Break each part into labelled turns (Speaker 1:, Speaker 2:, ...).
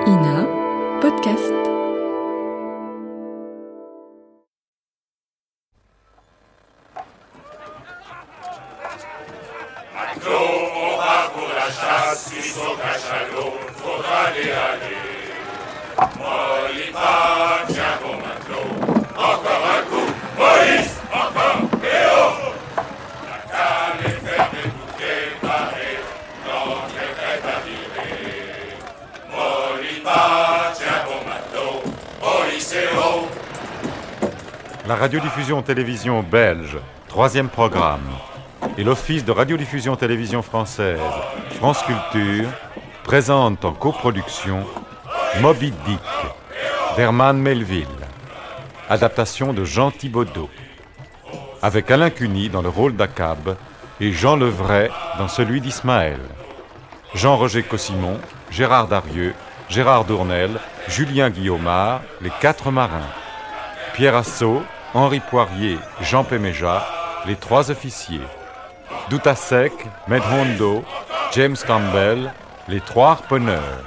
Speaker 1: INA Podcast.
Speaker 2: Matelot, on va pour la chasse, il faut cachalot, faudra aller. Molly pas, tiens bon matelot, encore un coup, Moïse, encore, et oh! La canne est fermée, tout est barré, l'entrée est prête à virer. Molly pas, tiens bon matelot, Moïse et oh!
Speaker 3: La radiodiffusion télévision belge, 3e programme, et l'Office de radiodiffusion télévision française, France Culture, présentent en coproduction Moby Dick, d'Herman Melville, adaptation de Jean Thibaudot, avec Alain Cuny dans le rôle d'Akab et Jean Levray dans celui d'Ismaël. Jean-Roger Cossimon, Gérard Darieux, Gérard Dournel, Julien Guillaumard, les 4 marins. Pierre Assau, Henri Poirier, Jean Péméja, les 3 officiers. Doutasek, Medhondo, James Campbell, les 3 harponneurs.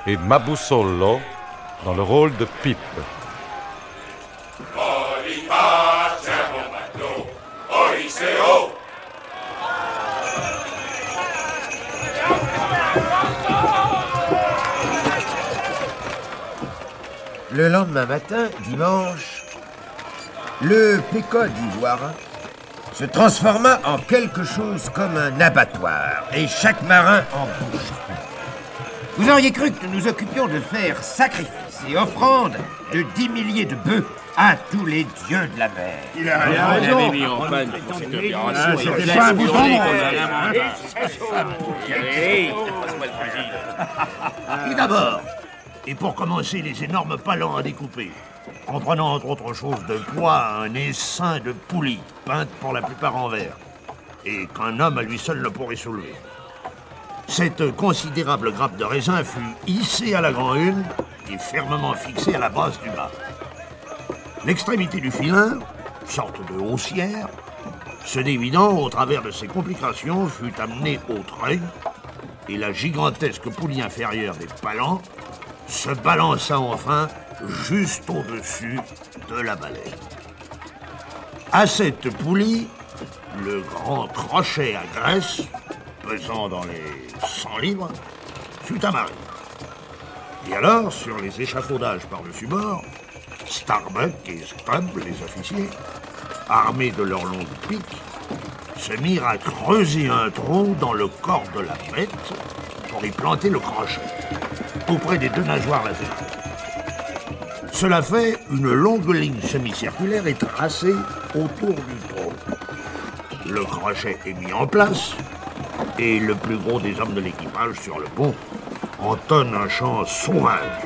Speaker 3: Et Mabusolo dans le rôle de Pipe.
Speaker 2: Molly pas, tiens bon matelot, Moïse et oh!
Speaker 4: Le lendemain matin, dimanche, le Pécole d'Ivoire se transforma en quelque chose comme un abattoir, et chaque marin en bouche. Vous auriez cru que nous nous occupions de faire sacrifices et offrandes de 10 milliers de bœufs à tous les dieux de la mer.
Speaker 5: Il a raison. Mis en panne pour cette opération. C'était pas un bouton.
Speaker 6: Et d'abord, et pour commencer, les énormes palans à découper, comprenant entre autres choses de poids un essaim de poulies, peintes pour la plupart en verre, et qu'un homme à lui seul ne pourrait soulever. Cette considérable grappe de raisin fut hissée à la grand-une et fermement fixée à la base du mât. L'extrémité du filin, sorte de haussière, se dévidant au travers de ses complications, fut amenée au treuil, et la gigantesque poulie inférieure des palans se balança enfin juste au-dessus de la baleine. À cette poulie, le grand crochet à graisse, pesant dans les 100 livres, fut amarré. Et alors, sur les échafaudages par-dessus bord, Starbuck et Stubb, les officiers, armés de leurs longues piques, se mirent à creuser un trou dans le corps de la bête pour y planter le crochet, auprès des 2 nageoires latérales. Cela fait, une longue ligne semi-circulaire est tracée autour du trou. Le crochet est mis en place, et le plus gros des hommes de l'équipage sur le pont entonne un chant sauvage.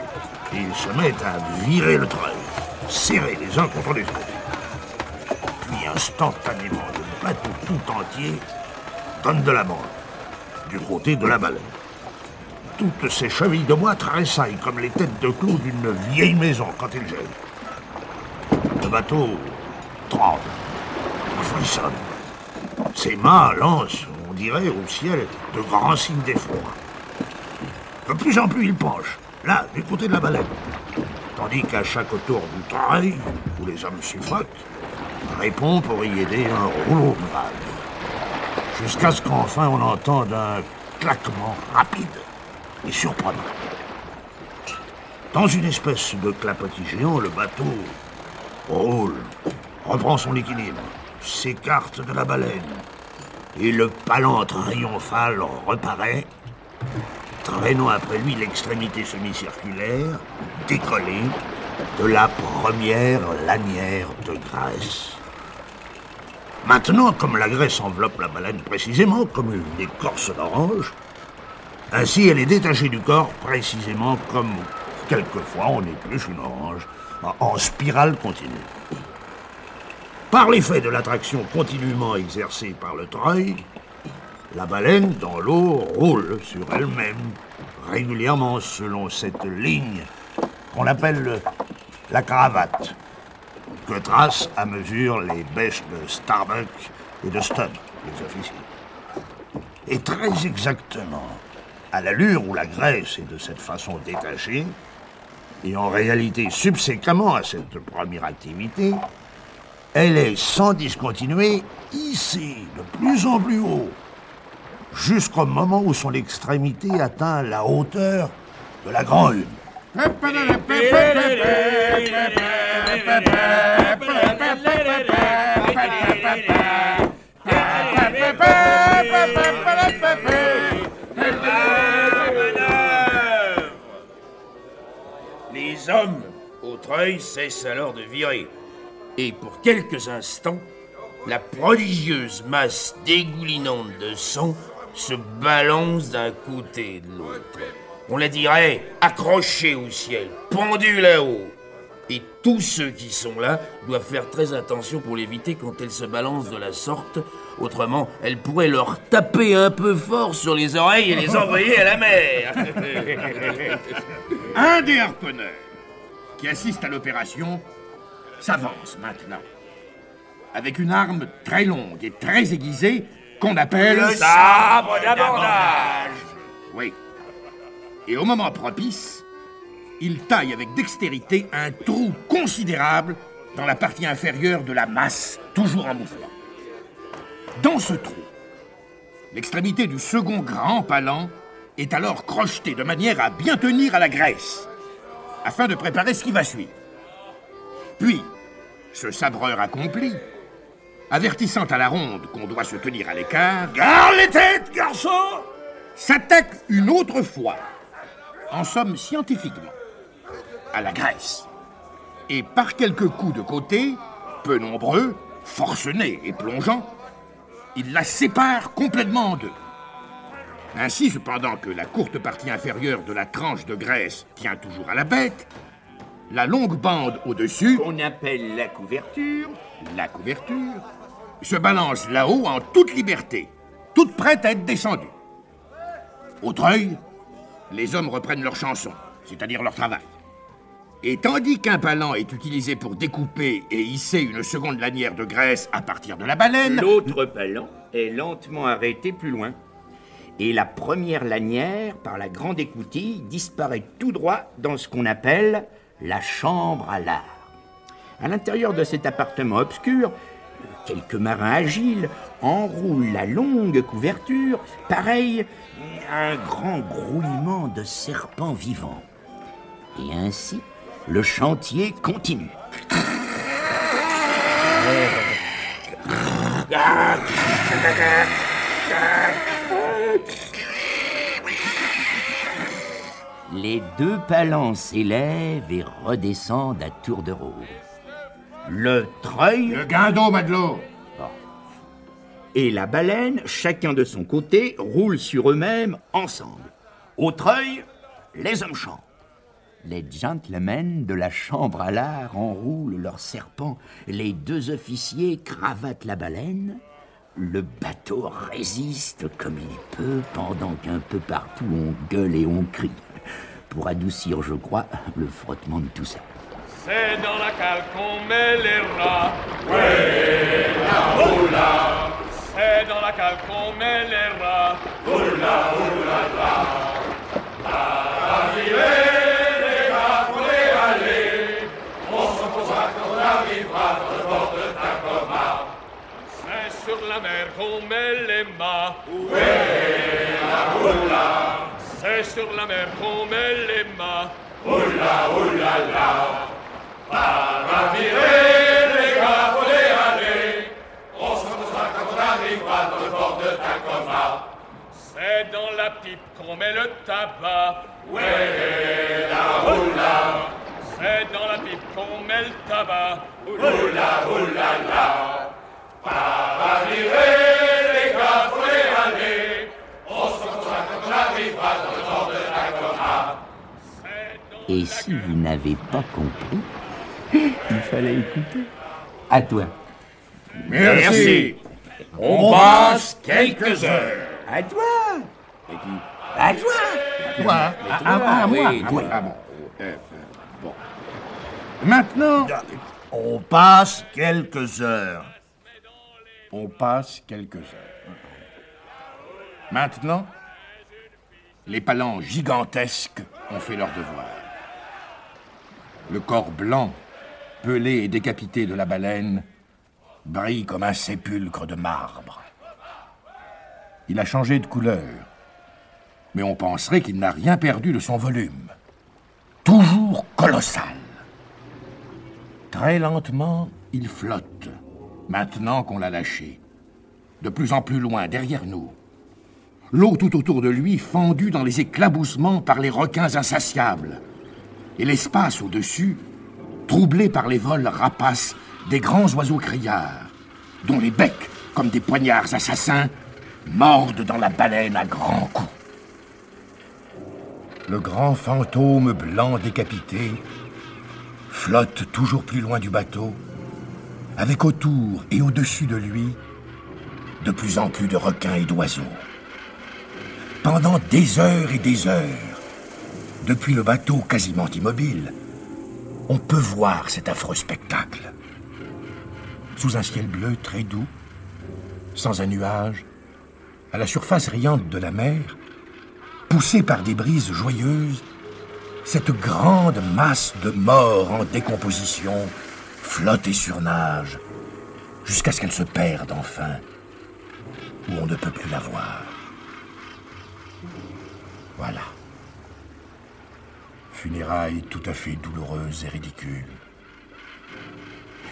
Speaker 6: Ils se mettent à virer le treuil, serrés les uns contre les autres. Puis instantanément, le bateau tout entier donne de la bande, du côté de la baleine. Toutes ces chevilles de bois tressaillent comme les têtes de clous d'une vieille maison quand il gèle. Le bateau tremble, il frissonne. Ses mâts lancent, on dirait, au ciel de grands signes d'effroi. De plus en plus, il penche, là, du côté de la baleine. Tandis qu'à chaque tour du treuil, où les hommes suffoquent, répond pour y aider un rouleau de vagues. Jusqu'à ce qu'enfin on entende un claquement rapide et surprenant. Dans une espèce de clapotis géant, le bateau roule, reprend son équilibre, s'écarte de la baleine, et le palan triomphal reparaît, traînant après lui l'extrémité semi-circulaire, décollée, de la première lanière de graisse. Maintenant, comme la graisse enveloppe la baleine précisément comme une écorce d'orange, ainsi elle est détachée du corps précisément comme quelquefois on épluche une orange en spirale continue. Par l'effet de l'attraction continuellement exercée par le treuil, la baleine dans l'eau roule sur elle-même régulièrement selon cette ligne qu'on appelle la cravate, que tracent à mesure les bêches de Starbuck et de Stubb, les officiers. Et très exactement, À l'allure où la graisse est de cette façon détachée, et en réalité subséquemment à cette première activité, elle est sans discontinuer hissée de plus en plus haut, jusqu'au moment où son extrémité atteint la hauteur de la Grand Une.
Speaker 5: Les hommes, au treuil, cessent alors de virer. Et pour quelques instants, la prodigieuse masse dégoulinante de sang se balance d'un côté et de l'autre. On la dirait accrochée au ciel, pendue là-haut. Et tous ceux qui sont là doivent faire très attention pour l'éviter quand elle se balance de la sorte. Autrement, elle pourrait leur taper un peu fort sur les oreilles et les envoyer à la mer.
Speaker 7: Un des harponneurs qui assiste à l'opération s'avance maintenant avec une arme très longue et très aiguisée qu'on appelle
Speaker 5: Le sabre d'abordage.
Speaker 7: Oui. Et au moment propice, il taille avec dextérité un trou considérable dans la partie inférieure de la masse, toujours en mouvement. Dans ce trou, l'extrémité du second grand palan est alors crochetée de manière à bien tenir à la graisse, afin de préparer ce qui va suivre. Puis, ce sabreur accompli, avertissant à la ronde qu'on doit se tenir à l'écart,
Speaker 6: Garde les têtes, garçon!
Speaker 7: s'attaque une autre fois, en somme scientifiquement, à la graisse. Et par quelques coups de côté, peu nombreux, forcenés et plongeants, il la sépare complètement en deux. Ainsi, cependant que la courte partie inférieure de la tranche de graisse tient toujours à la bête, la longue bande au-dessus,
Speaker 8: On appelle la couverture.
Speaker 7: la couverture, se balance là-haut en toute liberté, toute prête à être descendue. Au treuil, les hommes reprennent leur chanson, c'est-à-dire leur travail. Et tandis qu'un palan est utilisé pour découper et hisser une seconde lanière de graisse à partir de la baleine,
Speaker 8: L'autre palan est lentement arrêté plus loin. Et la première lanière, par la grande écoutille, disparaît tout droit dans ce qu'on appelle la chambre à lard. À l'intérieur de cet appartement obscur, quelques marins agiles enroulent la longue couverture, pareil à un grand grouillement de serpents vivants. Et ainsi, le chantier continue. Les deux palans s'élèvent et redescendent à tour de rôle. Le treuil
Speaker 7: le guindeau, Matelot.
Speaker 8: et la baleine, chacun de son côté, roulent sur eux-mêmes ensemble. Au treuil, les hommes chantent. Les gentlemen de la chambre à lard enroulent leurs serpents. Les deux officiers cravatent la baleine. Le bateau résiste comme il peut, pendant qu'un peu partout on gueule et on crie. Pour adoucir, je crois, le frottement de tout ça.
Speaker 2: C'est dans la cale qu'on met les rats. Ouais, la oula. C'est dans la cale qu'on met les rats. Oula, oula, la. La virée, les gars, faut les aller. On se posera quand on arrivera dans le bord de Tacoma. C'est sur la mer qu'on met les mâts. Ouais, la oula. C'est sur la mer qu'on met les mâts. Oula, oula, la. Par la virée, les gars, faut les aller. On se reposera quand on arrivera dans le bord de Tacoma. C'est dans la pipe qu'on met le tabac. Ouais, la oula. C'est dans la pipe qu'on met le tabac. Oula, oula, la. Par la virée, les gars, faut les aller. On se reposera quand on arrivera dans le bord de Tacoma.
Speaker 8: Et si vous n'avez pas compris, il fallait écouter. À toi.
Speaker 7: Merci.
Speaker 5: On passe quelques heures.
Speaker 8: À toi. À toi.
Speaker 7: Toi, à moi.
Speaker 5: oui,
Speaker 7: À moi. Bon. Maintenant,
Speaker 6: On passe quelques heures.
Speaker 7: on passe quelques heures. Maintenant, les palans gigantesques ont fait leur devoir. Le corps blanc, pelé et décapité de la baleine brille comme un sépulcre de marbre. Il a changé de couleur, mais on penserait qu'il n'a rien perdu de son volume. Toujours colossal. Très lentement, il flotte, maintenant qu'on l'a lâché. De plus en plus loin, derrière nous. L'eau tout autour de lui fendue dans les éclaboussements par les requins insatiables. Et l'espace au-dessus, troublé par les vols rapaces des grands oiseaux criards, dont les becs, comme des poignards assassins, mordent dans la baleine à grands coups. Le grand fantôme blanc décapité flotte toujours plus loin du bateau, avec autour et au-dessus de lui de plus en plus de requins et d'oiseaux. Pendant des heures et des heures, depuis le bateau quasiment immobile, on peut voir cet affreux spectacle. Sous un ciel bleu très doux, sans un nuage, à la surface riante de la mer, poussée par des brises joyeuses, cette grande masse de morts en décomposition flotte et surnage, jusqu'à ce qu'elle se perde enfin, où on ne peut plus la voir. Voilà. Funérailles tout à fait douloureuses et ridicules.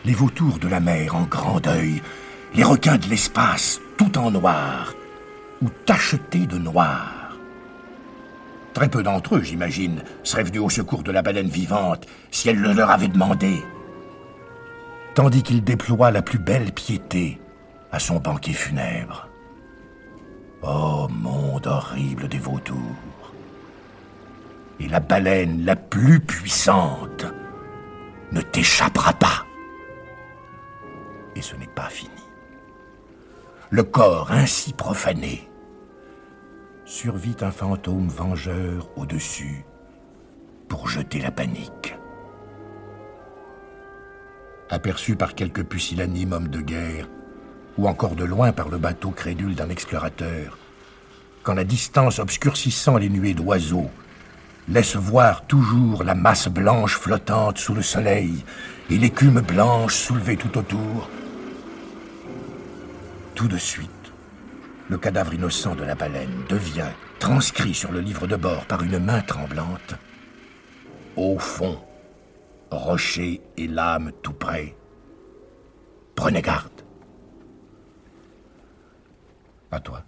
Speaker 7: Les vautours de la mer en grand deuil, les requins de l'espace tout en noir, ou tachetés de noir. Très peu d'entre eux, j'imagine, seraient venus au secours de la baleine vivante si elle le leur avait demandé. Tandis qu'il déploie la plus belle piété à son banquet funèbre. Oh, monde horrible des vautours! Et la baleine la plus puissante ne t'échappera pas. Et ce n'est pas fini. Le corps ainsi profané, survit un fantôme vengeur au-dessus pour jeter la panique. Aperçu par quelques pusillanimes hommes de guerre, ou encore de loin par le bateau crédule d'un explorateur, quand la distance obscurcissant les nuées d'oiseaux laisse voir toujours la masse blanche flottante sous le soleil et l'écume blanche soulevée tout autour, tout de suite, le cadavre innocent de la baleine devient, transcrit sur le livre de bord par une main tremblante, au fond, rocher et lame tout près. Prenez garde. À toi.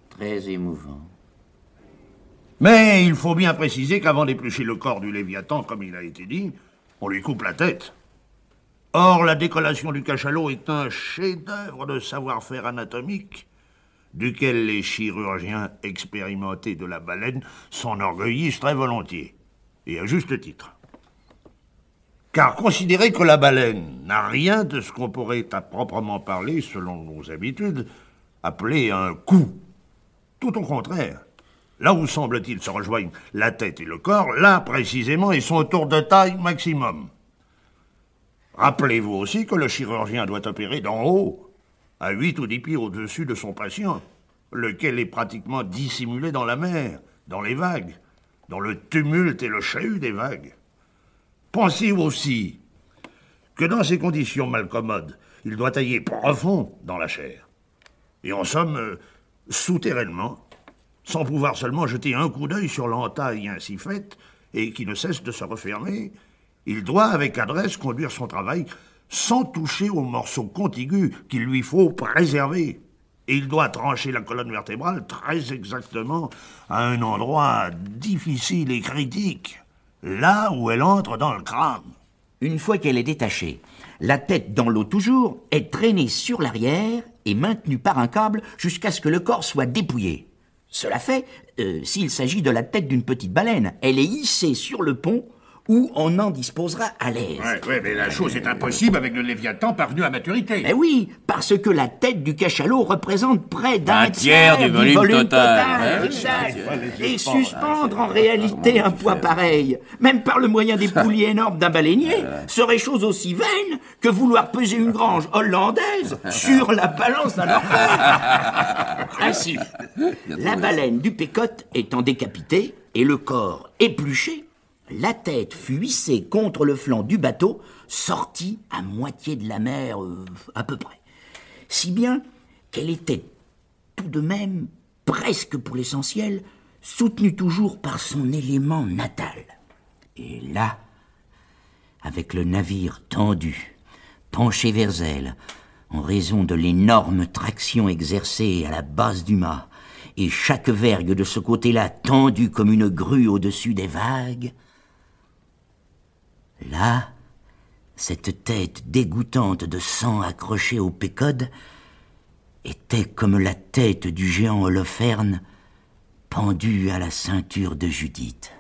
Speaker 8: Très émouvant.
Speaker 6: Mais il faut bien préciser qu'avant d'éplucher le corps du Léviathan, comme il a été dit, on lui coupe la tête. Or, la décollation du cachalot est un chef-d'œuvre de savoir-faire anatomique, duquel les chirurgiens expérimentés de la baleine s'enorgueillissent très volontiers, et à juste titre. Car considérez que la baleine n'a rien de ce qu'on pourrait à proprement parler, selon nos habitudes, appeler un cou. Tout au contraire. Là où semble-t-il se rejoignent la tête et le corps, là précisément ils sont autour de taille maximum. Rappelez-vous aussi que le chirurgien doit opérer d'en haut, à 8 ou 10 pieds au-dessus de son patient, lequel est pratiquement dissimulé dans la mer, dans les vagues, dans le tumulte et le chahut des vagues. Pensez aussi que dans ces conditions malcommodes, il doit tailler profond dans la chair. Et en somme, souterrainement, sans pouvoir seulement jeter un coup d'œil sur l'entaille ainsi faite, et qui ne cesse de se refermer, il doit avec adresse conduire son travail sans toucher aux morceaux contigus qu'il lui faut préserver. Et il doit trancher la colonne vertébrale très exactement à un endroit difficile et critique, là où elle entre dans le crâne.
Speaker 8: Une fois qu'elle est détachée, la tête dans l'eau toujours est traînée sur l'arrière et maintenue par un câble jusqu'à ce que le corps soit dépouillé. Cela fait, s'il s'agit de la tête d'une petite baleine, elle est hissée sur le pont où on en disposera à l'aise.
Speaker 6: Ouais, mais la chose est impossible avec le Léviathan parvenu à maturité.
Speaker 8: Mais oui, parce que la tête du cachalot représente près d'un
Speaker 5: tiers du volume total.
Speaker 8: Exact. Et suspendre en réalité un poids pareil, même par le moyen des poulies énormes d'un baleinier, serait chose aussi vaine que vouloir peser une grange hollandaise sur la balance d'un orfèvre. Ainsi, la baleine du Pécotte étant décapitée et le corps épluché, la tête fut hissée contre le flanc du bateau, sortie à moitié de la mer, à peu près. Si bien qu'elle était tout de même, presque pour l'essentiel, soutenue toujours par son élément natal. Et là, avec le navire tendu, penché vers elle, en raison de l'énorme traction exercée à la base du mât, et chaque vergue de ce côté-là tendue comme une grue au-dessus des vagues, là, cette tête dégoûtante de sang accrochée au pécode était comme la tête du géant Holoferne pendue à la ceinture de Judith.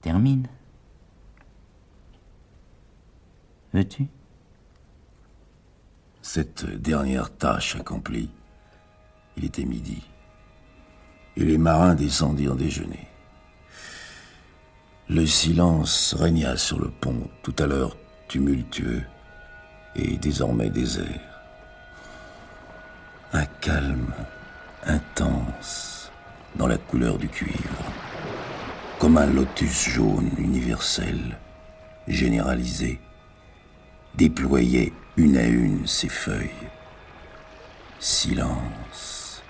Speaker 8: Termine. Veux-tu ?
Speaker 9: Cette dernière tâche accomplie, il était midi, et les marins descendirent déjeuner. Le silence régna sur le pont, tout à l'heure tumultueux et désormais désert. Un calme intense dans la couleur du cuivre, comme un lotus jaune universel, généralisé, déployait une à une ses feuilles. Silence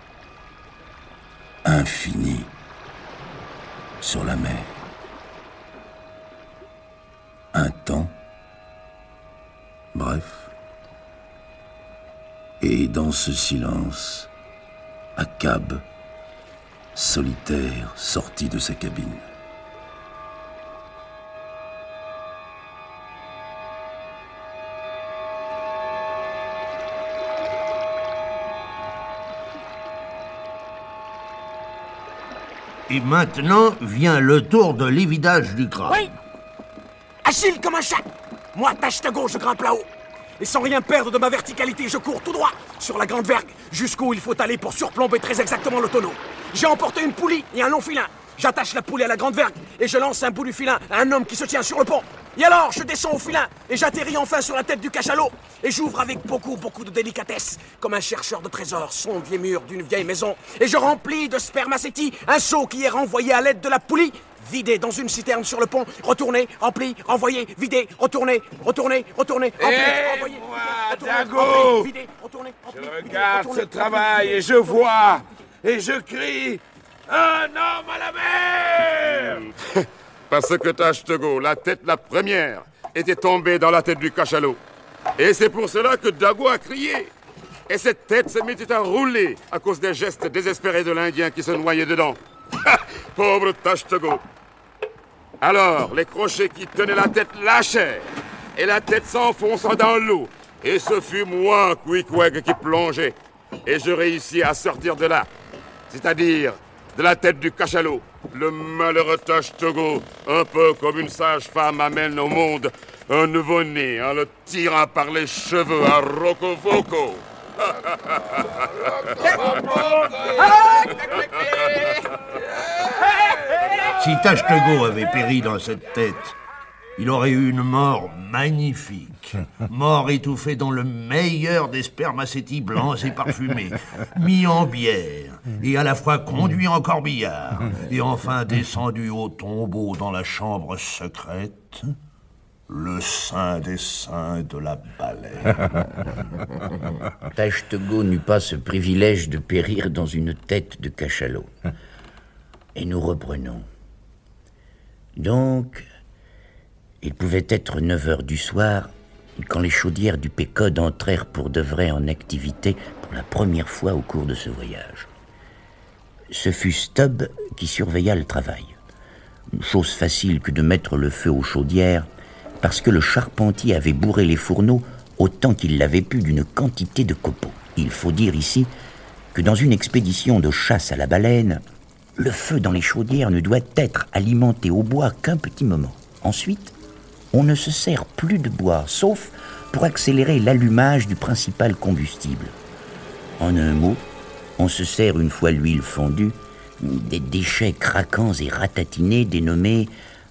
Speaker 9: infini sur la mer. Un temps, bref, et dans ce silence, Achab, solitaire, sortit de sa cabine.
Speaker 6: Et maintenant vient le tour de l'évidage du crâne.
Speaker 10: Oui! Agile comme un chat! Moi, tâche de gauche, je grimpe là-haut. Et sans rien perdre de ma verticalité, je cours tout droit sur la grande vergue, jusqu'où il faut aller pour surplomber très exactement le tonneau. J'ai emporté une poulie et un long filin. J'attache la poulie à la grande vergue et je lance un bout du filin à un homme qui se tient sur le pont. Et alors, je descends au filin et j'atterris enfin sur la tête du cachalot. Et j'ouvre avec beaucoup de délicatesse, comme un chercheur de trésors sonde les murs d'une vieille maison. Et je remplis de spermacétie un seau qui est renvoyé à l'aide de la poulie, vidé dans une citerne sur le pont, retourné, rempli, renvoyé, vidé, retourné, rempli, renvoyé,
Speaker 2: moi, Dago,
Speaker 10: vidé, retourné,
Speaker 2: je regarde ce travail et je vois, et je crie, un homme à la mer. Parce que Tashtego, la tête la première, était tombée dans la tête du cachalot. Et c'est pour cela que Dago a crié. Et cette tête se mettait à rouler à cause des gestes désespérés de l'Indien qui se noyait dedans. Pauvre Tashtego. Alors, les crochets qui tenaient la tête lâchèrent, et la tête s'enfonça dans l'eau. Et ce fut moi, Queequeg, qui plongeais. Et je réussis à sortir de là. C'est-à-dire de la tête du cachalot. Le malheureux Tashtego, un peu comme une sage-femme amène au monde un nouveau-né en le tirant par les cheveux à Rocofoco.
Speaker 6: Si Tashtego avait péri dans cette tête, il aurait eu une mort magnifique. Mort étouffé dans le meilleur des spermacéties blancs et parfumés, mis en bière, et à la fois conduit en corbillard, et enfin descendu au tombeau dans la chambre secrète, le saint des saints de la baleine.
Speaker 8: Tashtego n'eut pas ce privilège de périr dans une tête de cachalot. Et nous reprenons. Donc, il pouvait être 9 heures du soir quand les chaudières du Pécode entrèrent pour de vrai en activité pour la première fois au cours de ce voyage. Ce fut Stubb qui surveilla le travail. Une chose facile que de mettre le feu aux chaudières, parce que le charpentier avait bourré les fourneaux autant qu'il l'avait pu d'une quantité de copeaux. Il faut dire ici que dans une expédition de chasse à la baleine, Le feu dans les chaudières ne doit être alimenté au bois qu'un petit moment. Ensuite, on ne se sert plus de bois, sauf pour accélérer l'allumage du principal combustible. En un mot, on se sert, une fois l'huile fondue, des déchets craquants et ratatinés dénommés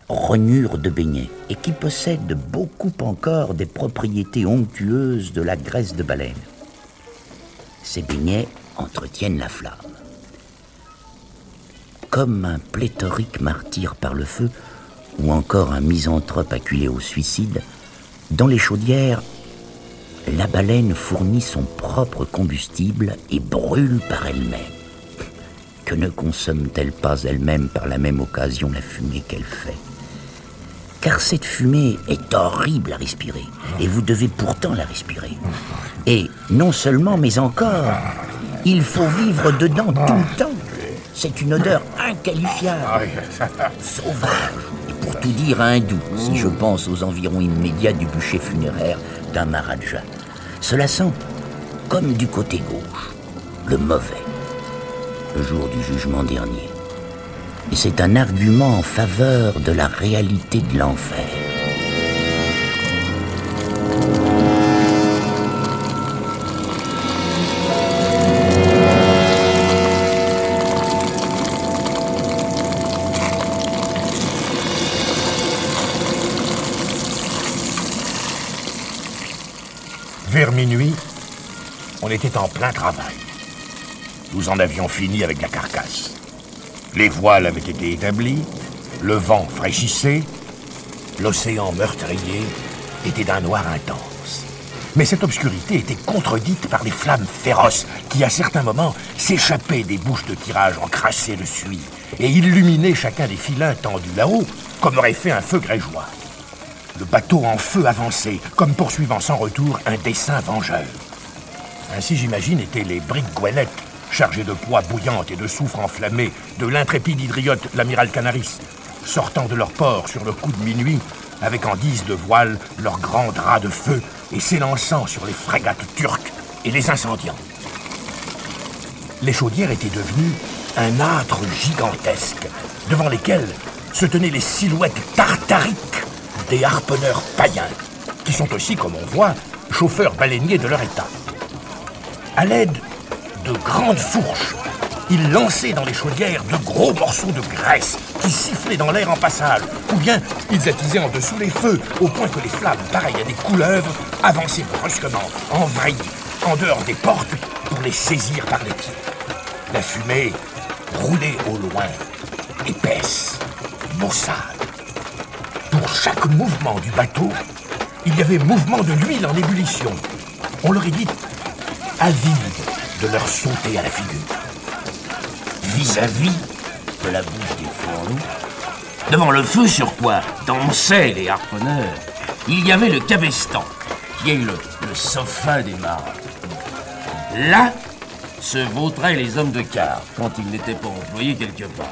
Speaker 8: rognures de beignets et qui possèdent beaucoup encore des propriétés onctueuses de la graisse de baleine. Ces beignets entretiennent la flamme. Comme un pléthorique martyr par le feu ou encore un misanthrope acculé au suicide, dans les chaudières, la baleine fournit son propre combustible et brûle par elle-même. Que ne consomme-t-elle pas elle-même par la même occasion la fumée qu'elle fait? Car cette fumée est horrible à respirer, et vous devez pourtant la respirer. Et non seulement, mais encore, il faut vivre dedans tout le temps. C'est une odeur inqualifiable, sauvage, et pour tout dire hindou, si je pense aux environs immédiats du bûcher funéraire d'un Maharaja. Cela sent, comme du côté gauche, le mauvais, le jour du jugement dernier. Et c'est un argument en faveur de la réalité de l'enfer.
Speaker 6: Vers minuit, on était en plein travail. Nous en avions fini avec la carcasse. Les voiles avaient été établies, le vent fraîchissait, l'océan meurtrier était d'un noir intense. Mais cette obscurité était contredite par des flammes féroces qui, à certains moments, s'échappaient des bouches de tirage encrassées de suie et illuminaient chacun des filins tendus là-haut, comme aurait fait un feu grégeois. Le bateau en feu avançait, comme poursuivant sans retour un dessein vengeur. Ainsi, j'imagine, étaient les briques goélettes, chargées de pois bouillantes et de soufre enflammé, de l'intrépide hydriote l'amiral Canaris, sortant de leur port sur le coup de minuit, avec en guise de voile leurs grands draps de feu et s'élançant sur les frégates turques et les incendiant. Les chaudières étaient devenues un âtre gigantesque, devant lesquels se tenaient les silhouettes tartariques des harponneurs païens, qui sont aussi, comme on voit, chauffeurs baleiniers de leur état. À l'aide de grandes fourches, ils lançaient dans les chaudières de gros morceaux de graisse qui sifflaient dans l'air en passage, ou bien ils attisaient en dessous les feux, au point que les flammes, pareilles à des couleuvres, avançaient brusquement, en vrille, en dehors des portes, pour les saisir par les pieds. La fumée roulait au loin, épaisse, maussade. Pour chaque mouvement du bateau, il y avait mouvement de l'huile en ébullition. On leur est dit avide de leur sauter à la figure. Vis-à-vis de la bouche des fourneaux, devant le feu sur quoi dansaient les harponneurs, il y avait le cabestan, qui est le sofa des marins. Là se vautraient les hommes de quart, quand ils n'étaient pas employés quelque part.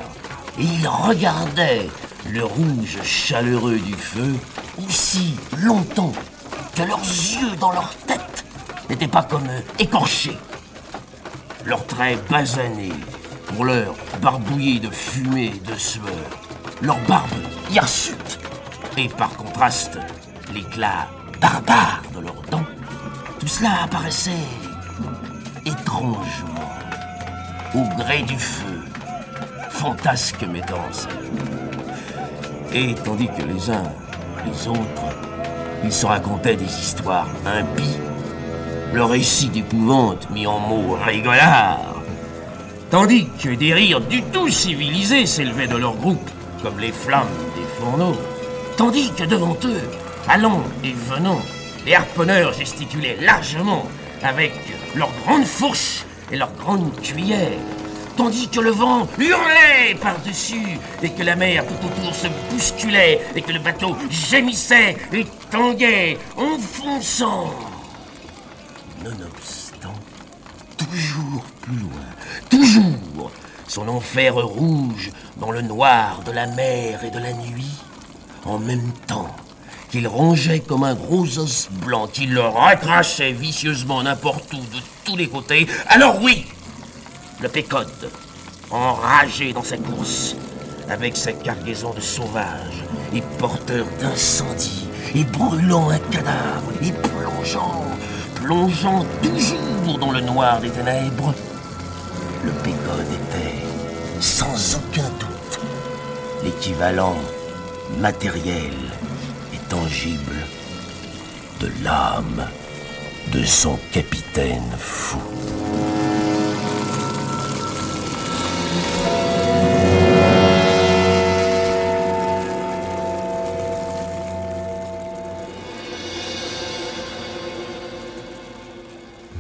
Speaker 6: Et ils regardaient le rouge chaleureux du feu aussi longtemps que leurs yeux dans leur tête n'étaient pas comme écorchés. Leurs traits basanés, pour l'heure barbouillés de fumée et de sueur, leur barbe hirsute, et par contraste, l'éclat barbare de leurs dents, tout cela apparaissait étrangement, au gré du feu, fantasque mettant en scène. Et tandis que les uns, les autres, ils se racontaient des histoires impies, le récit d'épouvante mis en mots rigolards, tandis que des rires du tout civilisés s'élevaient de leur groupe, comme les flammes des fourneaux, tandis que devant eux, allant et venant, les harponneurs gesticulaient largement avec leurs grandes fourches et leurs grandes cuillères, tandis que le vent hurlait par-dessus et que la mer tout autour se bousculait et que le bateau gémissait et tanguait, enfonçant. Nonobstant, toujours plus loin, toujours, son enfer rouge dans le noir de la mer et de la nuit, en même temps qu'il rongeait comme un gros os blanc, qu'il le recrachait vicieusement n'importe où de tous les côtés, alors oui, le Pécode,
Speaker 5: enragé dans sa course, avec sa cargaison de sauvages, et porteur d'incendie, et brûlant un cadavre, et plongeant toujours dans le noir des ténèbres, le Pégode était, sans aucun doute, l'équivalent matériel et tangible de l'âme de son capitaine fou.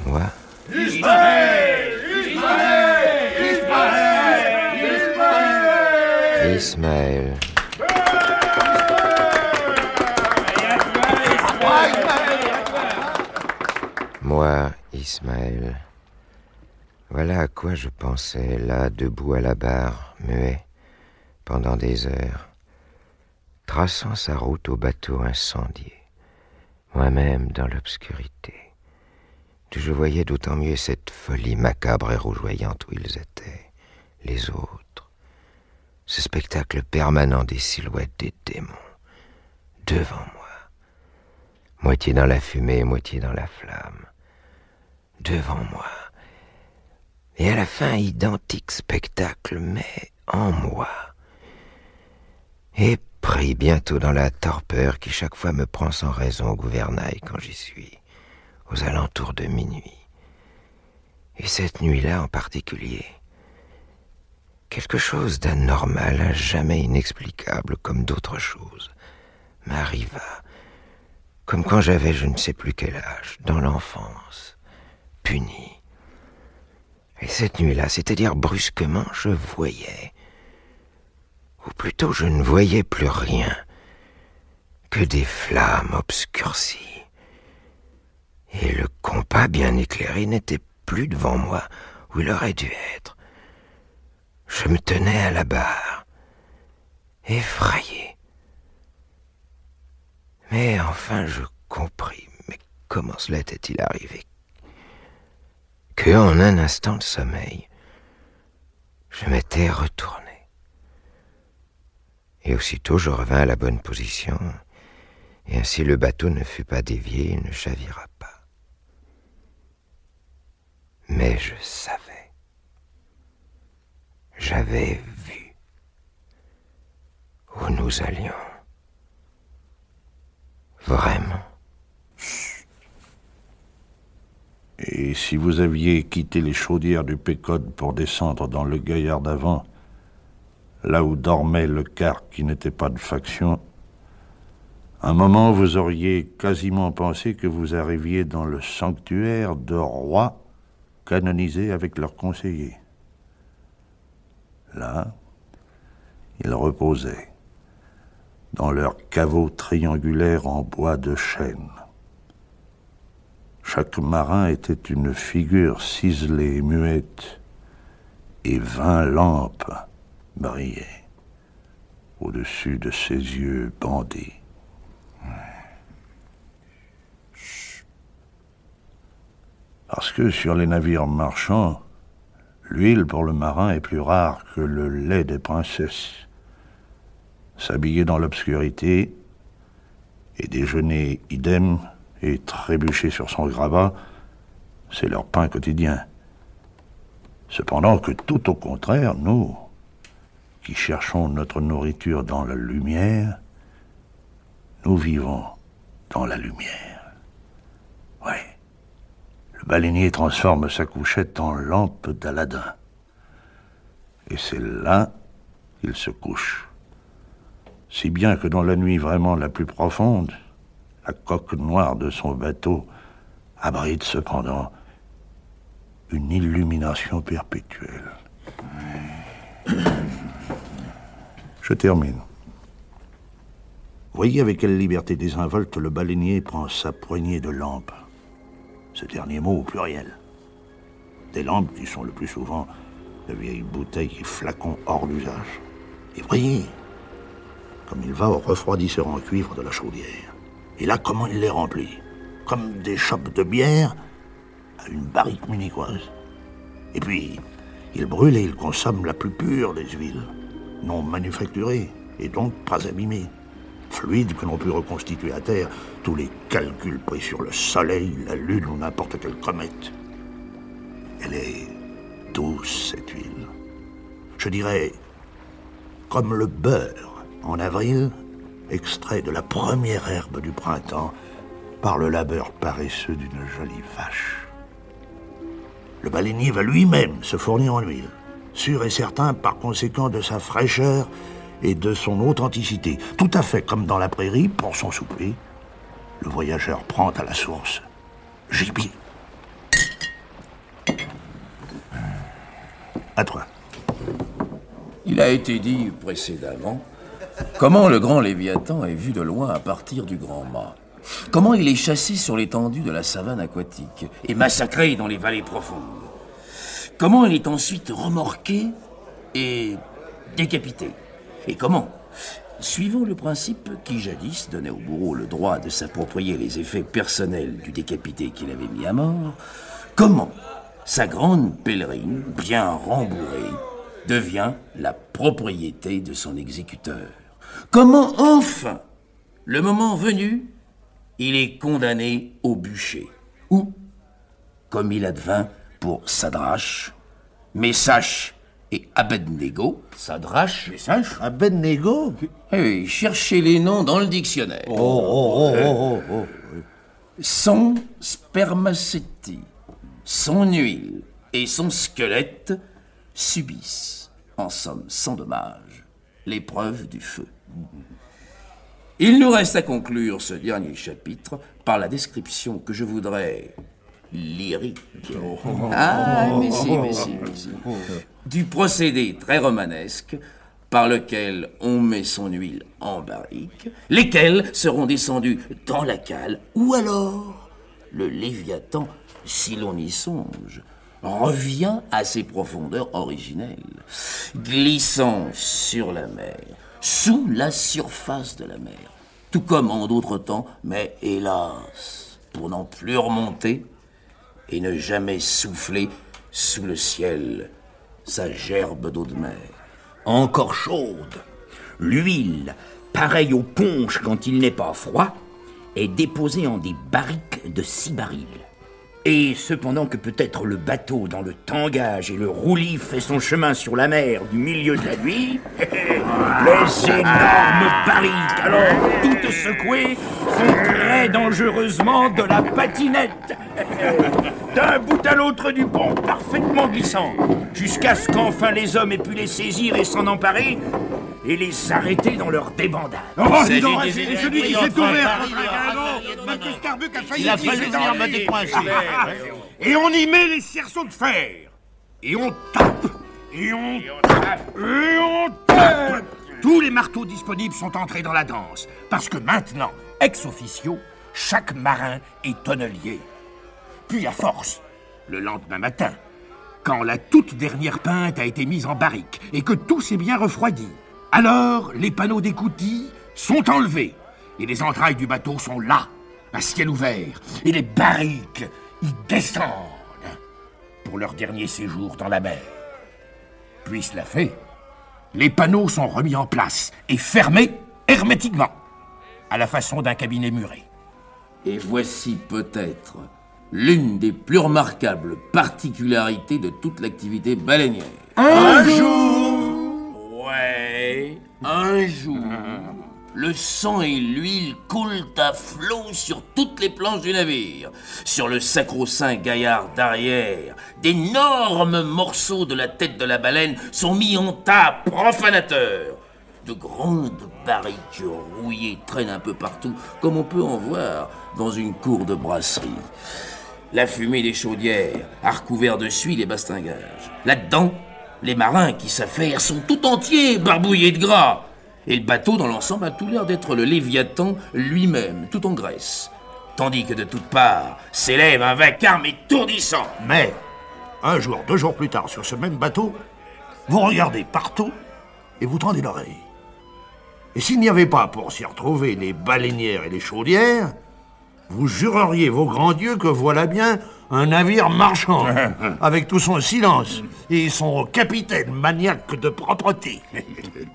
Speaker 8: Moi, Ismaël. Moi, Ismaël. Voilà à quoi je pensais, là, debout à la barre, muet, pendant des heures, traçant sa route au bateau incendié, moi-même dans l'obscurité, d'où je voyais d'autant mieux cette folie macabre et rougeoyante où ils étaient, les autres, ce spectacle permanent des silhouettes des démons, devant moi, moitié dans la fumée, moitié dans la flamme, devant moi, et à la fin, identique spectacle, mais en moi, et pris bientôt dans la torpeur qui chaque fois me prend sans raison au gouvernail quand j'y suis, aux alentours de minuit. Et cette nuit-là en particulier, quelque chose d'anormal, à jamais inexplicable comme d'autres choses, m'arriva, comme quand j'avais je ne sais plus quel âge, dans l'enfance, puni. Et cette nuit-là, c'est-à-dire brusquement, je voyais, ou plutôt je ne voyais plus rien, que des flammes obscurcies. Et le compas bien éclairé n'était plus devant moi, où il aurait dû être. Je me tenais à la barre, effrayé. Mais enfin je compris, mais comment cela était-il arrivé? Que en un instant de sommeil, je m'étais retourné. Et aussitôt je revins à la bonne position, et ainsi le bateau ne fut pas dévié et ne chavira pas. Mais je savais. J'avais vu où nous allions. Vraiment.
Speaker 6: Et si vous aviez quitté les chaudières du Pégode pour descendre dans le Gaillard d'avant, là où dormait le quart qui n'était pas de faction, un moment vous auriez quasiment pensé que vous arriviez dans le sanctuaire de rois canonisés avec leurs conseillers. Là, ils reposaient dans leur caveau triangulaire en bois de chêne. Chaque marin était une figure ciselée et muette, et 20 lampes brillaient au-dessus de ses yeux bandés. Parce que sur les navires marchands, l'huile pour le marin est plus rare que le lait des princesses. S'habiller dans l'obscurité et déjeuner idem et trébucher sur son grabat, c'est leur pain quotidien. Cependant que tout au contraire, nous, qui cherchons notre nourriture dans la lumière, nous vivons dans la lumière. Oui. Le baleinier transforme sa couchette en lampe d'Aladin. Et c'est là qu'il se couche. Si bien que dans la nuit vraiment la plus profonde, la coque noire de son bateau abrite cependant une illumination perpétuelle. Je termine. Voyez avec quelle liberté désinvolte le baleinier prend sa poignée de lampes. Ce dernier mot au pluriel. Des lampes qui sont le plus souvent de vieilles bouteilles et flacons hors d'usage. Et voyez comme il va au refroidisseur en cuivre de la chaudière. Et là, comment il les remplit? Comme des chopes de bière à une barrique munichoise. Et puis, Il brûle et il consomme la plus pure des huiles, non manufacturée et donc pas abîmée. Fluide que l'on peut reconstituer à terre, tous les calculs pris sur le soleil, la lune ou n'importe quelle comète. Elle est douce, cette huile. Je dirais comme le beurre en avril, extrait de la première herbe du printemps par le labeur paresseux d'une jolie vache. Le baleinier va lui-même se fournir en huile, sûr et certain par conséquent de sa fraîcheur et de son authenticité. Tout à fait comme dans la prairie, pour son souper, le voyageur prend à la source gibier. À toi.
Speaker 9: Il a été dit précédemment comment le grand Léviathan est vu de loin à partir du grand mât. Comment il est chassé sur l'étendue de la savane aquatique et massacré dans les vallées profondes. Comment il est ensuite remorqué et décapité. Et comment, suivant le principe qui jadis donnait au bourreau le droit de s'approprier les effets personnels du décapité qu'il avait mis à mort, comment sa grande pèlerine, bien rembourrée, devient la propriété de son exécuteur. Comment, enfin, le moment venu, il est condamné au bûcher. Ou, comme il advint pour Sadrache, Meshach et Abednego.
Speaker 6: Sadrache, Meshach, Abednego.
Speaker 9: Oui, cherchez les noms dans le dictionnaire. Son spermacétie, son huile et son squelette subissent, en somme sans dommage, l'épreuve du feu. Il nous reste à conclure ce dernier chapitre par la description que je voudrais lyrique. Mais si. Du procédé très romanesque par lequel on met son huile en barrique, lesquels seront descendus dans la cale, ou alors le Léviathan, si l'on y songe, revient à ses profondeurs originelles, glissant sur la mer, sous la surface de la mer, tout comme en d'autres temps, mais hélas, pour n'en plus remonter et ne jamais souffler sous le ciel sa gerbe d'eau de mer.
Speaker 8: Encore chaude, l'huile, pareille au punch quand il n'est pas froid, est déposée en des barriques de 6 barils. Et cependant que peut-être le bateau dans le tangage et le roulis fait son chemin sur la mer du milieu de la nuit, les énormes barriques, alors toutes secouées, font très dangereusement de la patinette. D'un bout à l'autre du pont, parfaitement glissant, jusqu'à ce qu'enfin les hommes aient pu les saisir et s'en emparer, et les arrêter dans leur débandade.
Speaker 6: Dis donc, c'est celui qui s'est ouvert contre un canot, même que Starbuck a failli...
Speaker 7: Il a fallu venir me décoincer.
Speaker 6: Et on y met les cerceaux de fer. Et on tape. Et on tape. Et on tape. Tous les marteaux disponibles sont entrés dans la danse. Parce que maintenant, ex officio, chaque marin est tonnelier. Puis à force, le lendemain matin, quand la toute dernière pinte a été mise en barrique et que tout s'est bien refroidi, alors les panneaux d'écoutille sont enlevés et les entrailles du bateau sont là, à ciel ouvert, et les barriques y descendent pour leur dernier séjour dans la mer. Puis cela fait, les panneaux sont remis en place et fermés hermétiquement, à la façon d'un cabinet muré.
Speaker 9: Et voici peut-être l'une des plus remarquables particularités de toute l'activité baleinière.
Speaker 6: Un jour,
Speaker 9: Ouais, un jour, le sang et l'huile coulent à flot sur toutes les planches du navire. Sur le sacro-saint gaillard d'arrière, d'énormes morceaux de la tête de la baleine sont mis en tas profanateurs. De grandes barriques rouillées traînent un peu partout, comme on peut en voir dans une cour de brasserie. La fumée des chaudières a recouvert de suie les bastingages. Là-dedans, les marins qui s'affairent sont tout entiers barbouillés de gras. Et le bateau, dans l'ensemble, a tout l'air d'être le Léviathan lui-même, tout en graisse. Tandis que de toutes parts s'élève un vacarme étourdissant.
Speaker 6: mais, un jour, 2 jours plus tard, sur ce même bateau, vous regardez partout et vous tendez l'oreille. Et s'il n'y avait pas pour s'y retrouver les baleinières et les chaudières, vous jureriez vos grands dieux que voilà bien un navire marchand, avec tout son silence et son capitaine maniaque de propreté.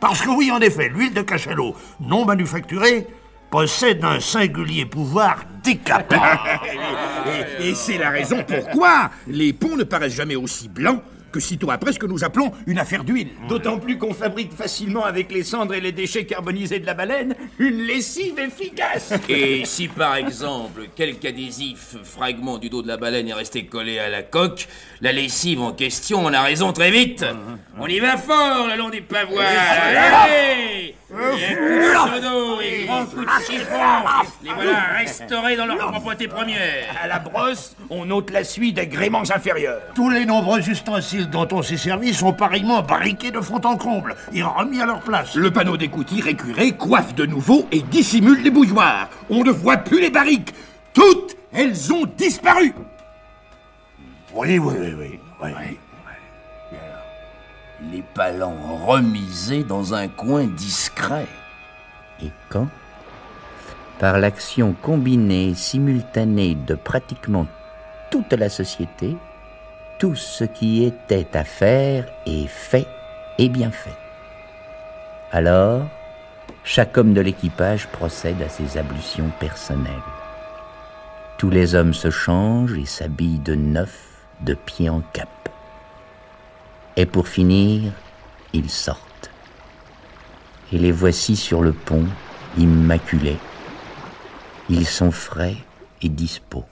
Speaker 6: Parce que oui, en effet, l'huile de cachalot non manufacturée possède un singulier pouvoir décapant.
Speaker 7: Et c'est la raison pourquoi les ponts ne paraissent jamais aussi blancs que sitôt après ce que nous appelons une affaire d'huile.
Speaker 8: D'autant plus qu'on fabrique facilement avec les cendres et les déchets carbonisés de la baleine une lessive efficace.
Speaker 5: Et si par exemple, quelque adhésif fragment du dos de la baleine est resté collé à la coque, la lessive en question en a raison très vite. On y va fort le long des pavoirs. Allez! Et un coup de seau et grand coup de chiffon. Les voilà restaurés dans leur propreté première.
Speaker 7: À la brosse, on ôte la suie des gréements inférieurs.
Speaker 6: Tous les nombreux ustensiles dont on s'est servi sont pareillement briqués de fond en comble et remis à leur place.
Speaker 7: Le panneau d'écoutille récuré coiffe de nouveau et dissimule les bouilloires. On ne voit plus les barriques. Toutes, elles ont disparu.
Speaker 6: Oui.
Speaker 11: Les palans remisés dans un coin discret.
Speaker 8: Et quand, par l'action combinée et simultanée de pratiquement toute la société, tout ce qui était à faire est fait et bien fait. Alors, chaque homme de l'équipage procède à ses ablutions personnelles. Tous les hommes se changent et s'habillent de neuf, de pied en cap. Et pour finir, ils sortent. Et les voici sur le pont, immaculés. Ils sont frais et dispos.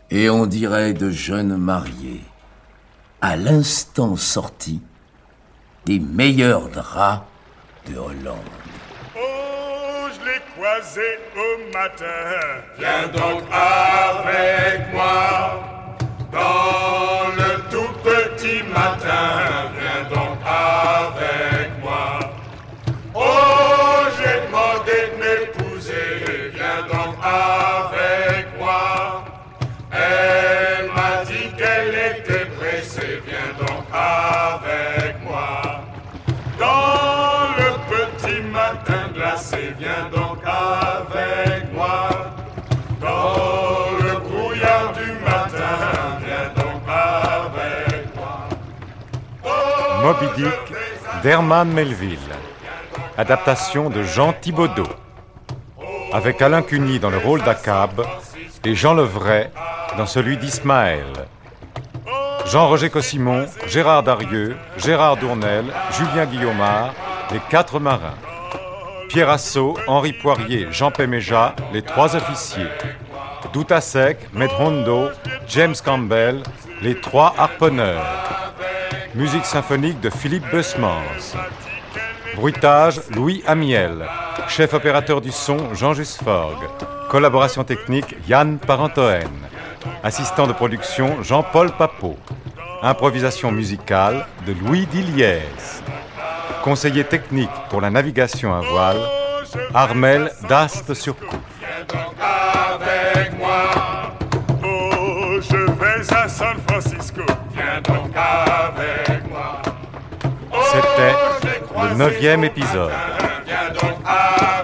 Speaker 11: Et on dirait de jeunes mariés, à l'instant sortis des meilleurs draps de Hollande.
Speaker 2: Oh, je l'ai croisé au matin. Viens donc avec moi dans le tout petit matin. Viens donc avec moi. Oh, j'ai demandé de m'épouser. Viens donc avec moi. Elle m'a dit qu'elle était pressée. Viens donc avec moi. Dans le petit matin glacé, viens donc avec moi. Dans le brouillard du matin, viens donc avec moi. Oh,
Speaker 3: Moby Dick d'Herman Melville. Adaptation de Jean Thibaudot. Avec Alain Cuny dans le rôle d'Akab et Jean Levray dans celui d'Ismaël. Jean-Roger Cossimon, Gérard Darieux, Gérard Dournel, Julien Guillaumard, les 4 marins. Pierre Assau, Henri Poirier, Jean Péméja, les 3 officiers. Doutasek, Medhondo, James Campbell, les 3 harponneurs. Musique symphonique de Philippe Besmans. Bruitage, Louis Amiel. Chef opérateur du son, Jean-Just Forgue. Collaboration technique, Yann Parentoen. Assistant de production, Jean-Paul Papot. Improvisation musicale de Louis Diliès. Conseiller technique pour la navigation à voile, Armel d'Ast-sur-Couve.
Speaker 2: Viens donc avec moi. Oh, je vais à San Francisco. Viens donc avec moi.
Speaker 3: C'était le 9e épisode.
Speaker 2: Viens donc avec moi.